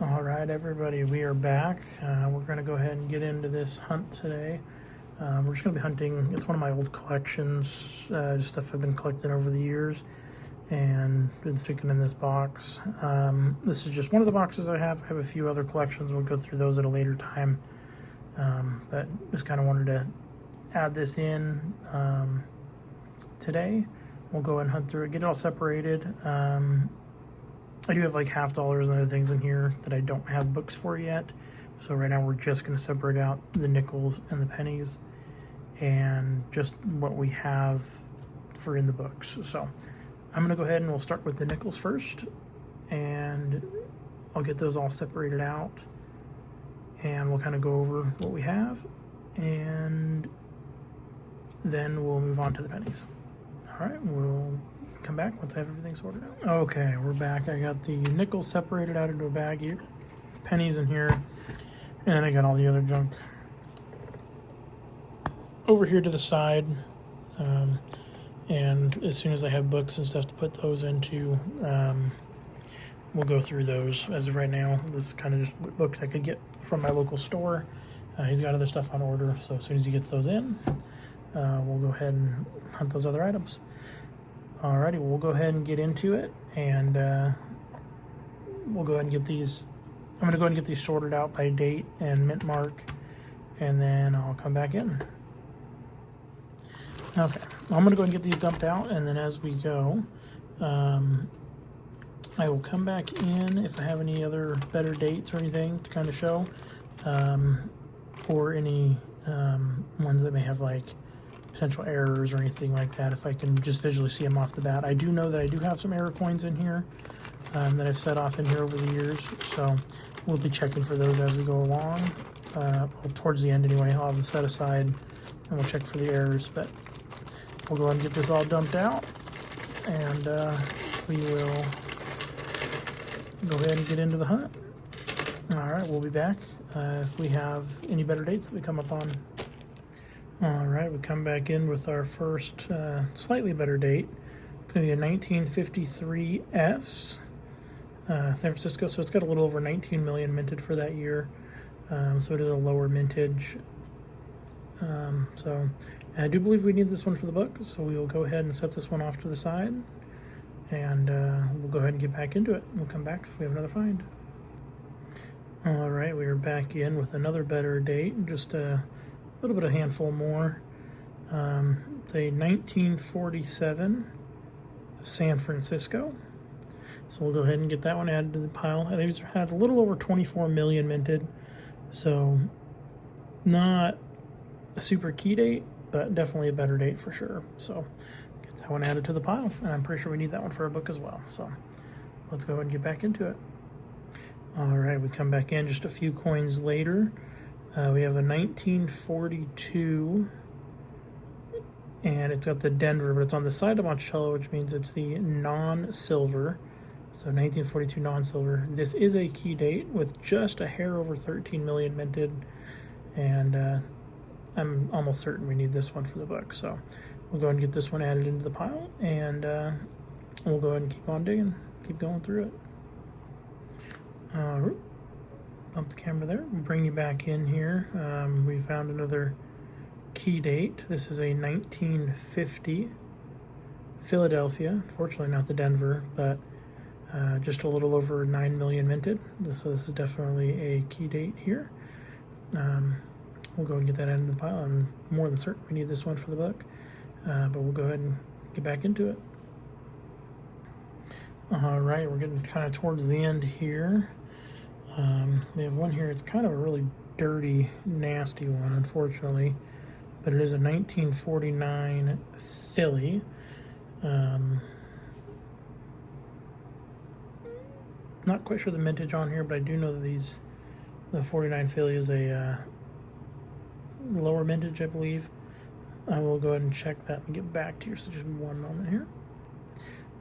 All right, everybody, we are back. We're going to go ahead and get into this hunt today. We're just going to be hunting. It's one of my old collections, just stuff I've been collecting over the years and been sticking in this box. This is just one of the boxes I have. I have a few other collections. We'll go through those at a later time. But just kind of wanted to add this in today. We'll go and hunt through it, get it all separated. I do have like half dollars and other things in here that I don't have books for yet. So right now we're just going to separate out the nickels and the pennies and just what we have for in the books. So I'm going to go ahead and we'll start with the nickels first, and I'll get those all separated out and we'll kind of go over what we have, and then we'll move on to the pennies. All right, we'll come back once I have everything sorted out. Okay, we're back. I got the nickels separated out into a bag here, pennies in here, and I got all the other junk over here to the side. And as soon as I have books and stuff to put those into, we'll go through those. As of right now, this is kind of just books I could get from my local store. He's got other stuff on order, so as soon as he gets those in, we'll go ahead and hunt those other items. Alrighty, well, we'll go ahead and get into it, and we'll go ahead and get these. I'm going to go ahead and get these sorted out by date and mint mark, and then I'll come back in. Okay, I'm going to go ahead and get these dumped out, and then as we go, I will come back in if I have any other better dates or anything to kind of show, or any ones that may have like potential errors or anything like that, if I can just visually see them off the bat. I do know that I do have some error coins in here that I've set off in here over the years, so we'll be checking for those as we go along. Well, towards the end anyway, I'll have them set aside and we'll check for the errors, but we'll go ahead and get this all dumped out, and we will go ahead and get into the hunt. All right, we'll be back if we have any better dates that we come up on. All right, we come back in with our first slightly better date. It's going to be a 1953 S, San Francisco. So it's got a little over 19 million minted for that year. So it is a lower mintage. So I do believe we need this one for the book. So we will go ahead and set this one off to the side, and we'll go ahead and get back into it. We'll come back if we have another find. All right, we are back in with another better date. Just a little bit, a handful more. It's a 1947 San Francisco. So we'll go ahead and get that one added to the pile. These had a little over 24 million minted, so not a super key date, but definitely a better date for sure. So get that one added to the pile, and I'm pretty sure we need that one for a book as well. So let's go ahead and get back into it. All right, we come back in just a few coins later. We have a 1942, and it's got the Denver, but it's on the side of Monticello, which means it's the non-silver. So 1942 non-silver. This is a key date with just a hair over 13 million minted, and I'm almost certain we need this one for the book. So we'll go ahead and get this one added into the pile, and we'll go ahead and keep on digging, keep going through it. Bump the camera there. We'll bring you back in here. We found another key date. This is a 1950 Philadelphia. Fortunately not the Denver, but just a little over 9 million minted. So this is definitely a key date here. We'll go and get that into the pile. I'm more than certain we need this one for the book, but we'll go ahead and get back into it. All right, we're getting kind of towards the end here. We have one here. It's kind of a really dirty, nasty one, unfortunately, but it is a 1949 Philly. Not quite sure the mintage on here, but I do know that the 49 Philly is a lower mintage, I believe. I will go ahead and check that and get back to you. So just one moment here.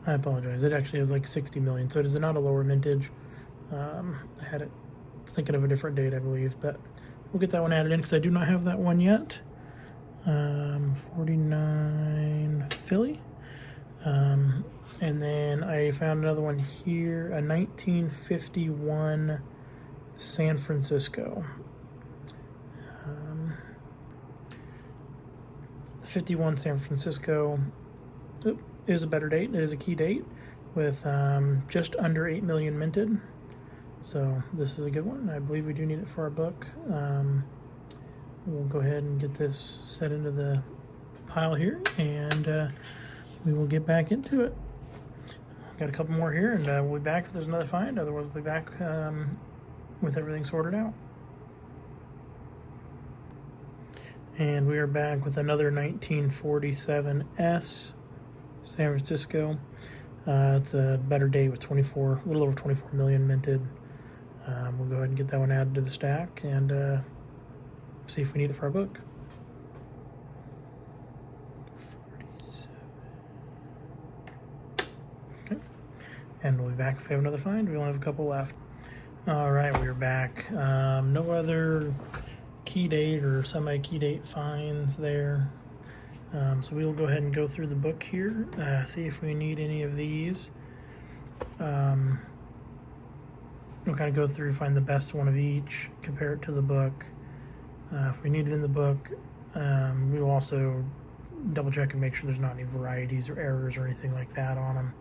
I apologize. It actually is like 60 million, so it is not a lower mintage. I had it thinking of a different date, I believe, but we'll get that one added in because I do not have that one yet. 49 Philly. And then I found another one here, a 1951 San Francisco. 51 San Francisco is a better date. It is a key date with just under 8 million minted. So this is a good one. I believe we do need it for our book. We'll go ahead and get this set into the pile here, and we will get back into it. Got a couple more here, and we'll be back if there's another find. Otherwise, we'll be back with everything sorted out. And we are back with another 1947 S, San Francisco. It's a better date with a little over 24 million minted. We'll go ahead and get that one added to the stack and see if we need it for our book. 47. Okay. And we'll be back if we have another find. We only have a couple left. All right, we're back. No other key date or semi-key date finds there. So we'll go ahead and go through the book here, see if we need any of these. We'll kind of go through, find the best one of each, compare it to the book. If we need it in the book, we will also double check and make sure there's not any varieties or errors or anything like that on them.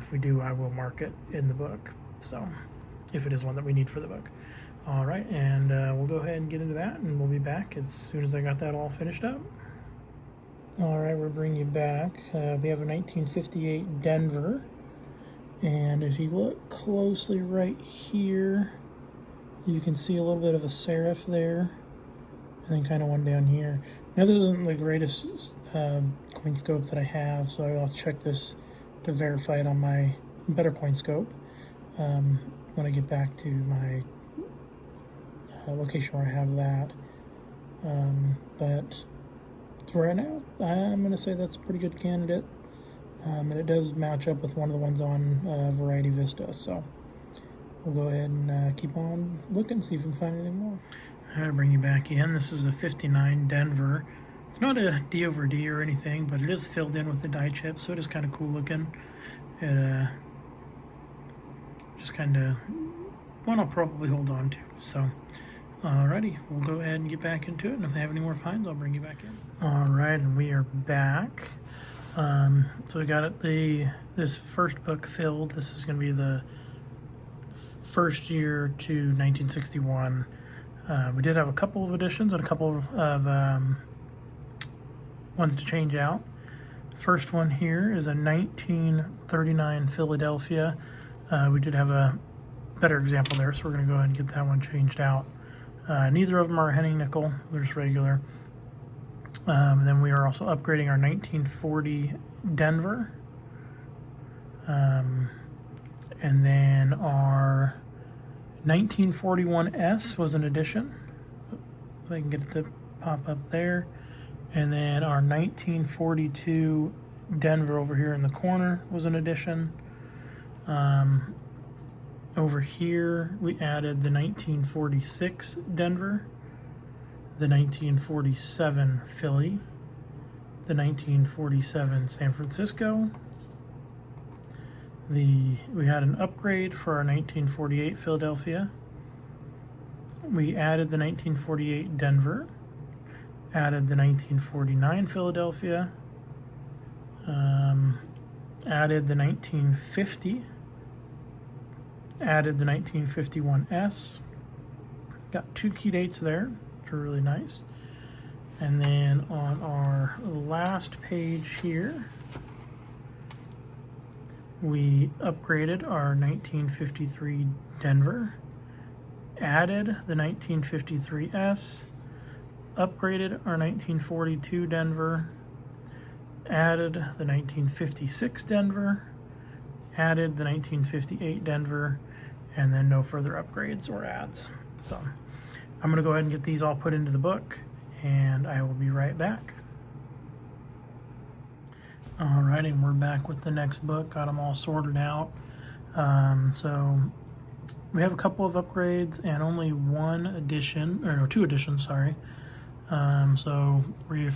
If we do, I will mark it in the book, so if it is one that we need for the book. All right, and we'll go ahead and get into that, and we'll be back as soon as I got that all finished up. All right, we're bringing you back. We have a 1958 Denver, and if you look closely right here, you can see a little bit of a serif there, and then kind of one down here. Now, this isn't the greatest coin scope that I have, so I'll have to check this to verify it on my better coin scope when I get back to my location where I have that. But for right now, I'm going to say that's a pretty good candidate. And it does match up with one of the ones on Variety Vista. So we'll go ahead and keep on looking, see if we can find anything more. I'm going to bring you back in. This is a 59 Denver. It's not a D over D or anything, but it is filled in with the die chip, so it is kind of cool looking. It just kind of one I'll probably hold on to. So alrighty, we'll go ahead and get back into it, and if I have any more finds, I'll bring you back in. Alright, and we are back. So we got this first book filled. This is going to be the first year to 1961. We did have a couple of additions and a couple of ones to change out. First one here is a 1939 Philadelphia. We did have a better example there, so we're going to go ahead and get that one changed out. Neither of them are Henning nickel, they're just regular. Then we are also upgrading our 1940 Denver. And then our 1941 S was an addition. If I can get it to pop up there. And then our 1942 Denver over here in the corner was an addition. Over here, we added the 1946 Denver, the 1947 Philly, the 1947 San Francisco. We had an upgrade for our 1948 Philadelphia. We added the 1948 Denver, added the 1949 Philadelphia, added the 1950, added the 1951 S. Got two key dates there, which are really nice. And then on our last page here, we upgraded our 1953 Denver, added the 1953 S, upgraded our 1942 Denver, added the 1956 Denver, added the 1958 Denver, and then no further upgrades or adds. So I'm going to go ahead and get these all put into the book, and I will be right back. Alright, and we're back with the next book. Got them all sorted out. So we have a couple of upgrades and only one addition, or no, two additions, sorry. So we're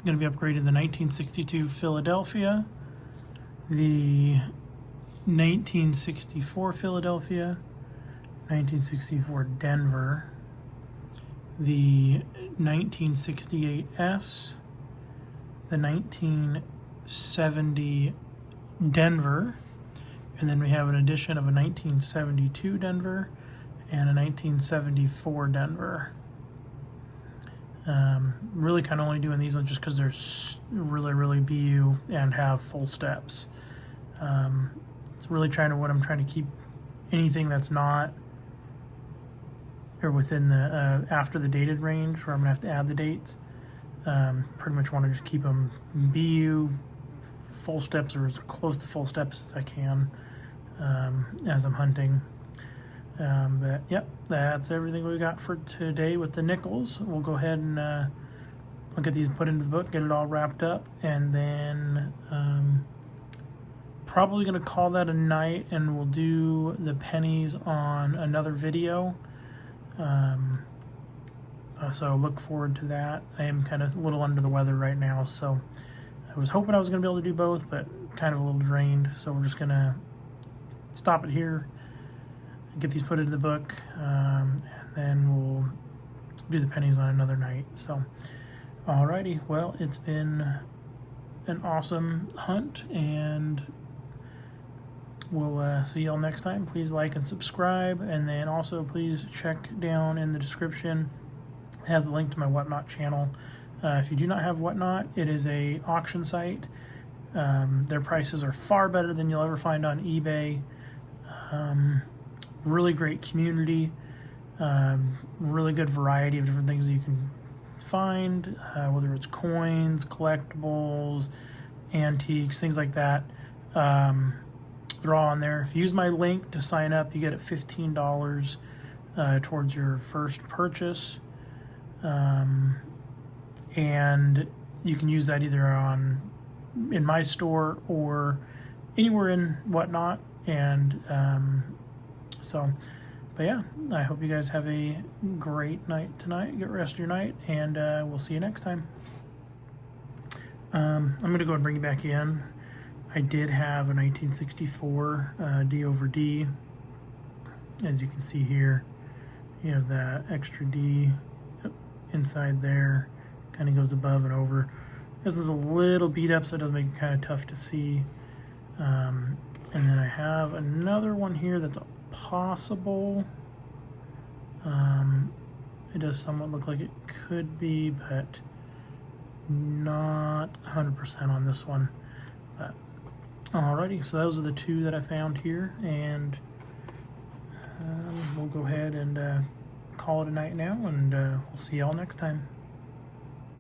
going to be upgrading the 1962 Philadelphia, the 1964 Philadelphia, 1964 Denver, the 1968S, the 1970 Denver, and then we have an edition of a 1972 Denver and a 1974 Denver. Really kind of only doing these ones just because they're really BU and have full steps. It's really what I'm trying to keep anything that's not or within the after the dated range where I'm gonna have to add the dates. Pretty much want to just keep them BU full steps or as close to full steps as I can as I'm hunting. But yep, that's everything we got for today with the nickels. We'll go ahead and I'll get these put into the book, get it all wrapped up, and then probably going to call that a night, and we'll do the pennies on another video. So look forward to that. I am kind of a little under the weather right now, so I was hoping I was going to be able to do both, but kind of a little drained, so we're just going to stop it here, get these put into the book, and then we'll do the pennies on another night. So alrighty, well, it's been an awesome hunt, and we'll see y'all next time. Please like and subscribe, and then also please check down in the description. It has the link to my Whatnot channel. If you do not have Whatnot, it is a auction site. Their prices are far better than you'll ever find on eBay. Really great community, really good variety of different things that you can find, whether it's coins, collectibles, antiques, things like that. They're all on there. If you use my link to sign up, you get it $15 towards your first purchase, and you can use that either in my store or anywhere in Whatnot. And but yeah, I hope you guys have a great night tonight. Get rest of your night, and we'll see you next time. I'm going to go and bring you back in. I did have a 1964 D over D. As you can see here, you have that extra D inside there. Kind of goes above and over. This is a little beat up, so it does make it kind of tough to see. And then I have another one here that's a possible. It does somewhat look like it could be, but not 100% on this one. But alrighty, so those are the two that I found here, and we'll go ahead and call it a night now, and we'll see y'all next time.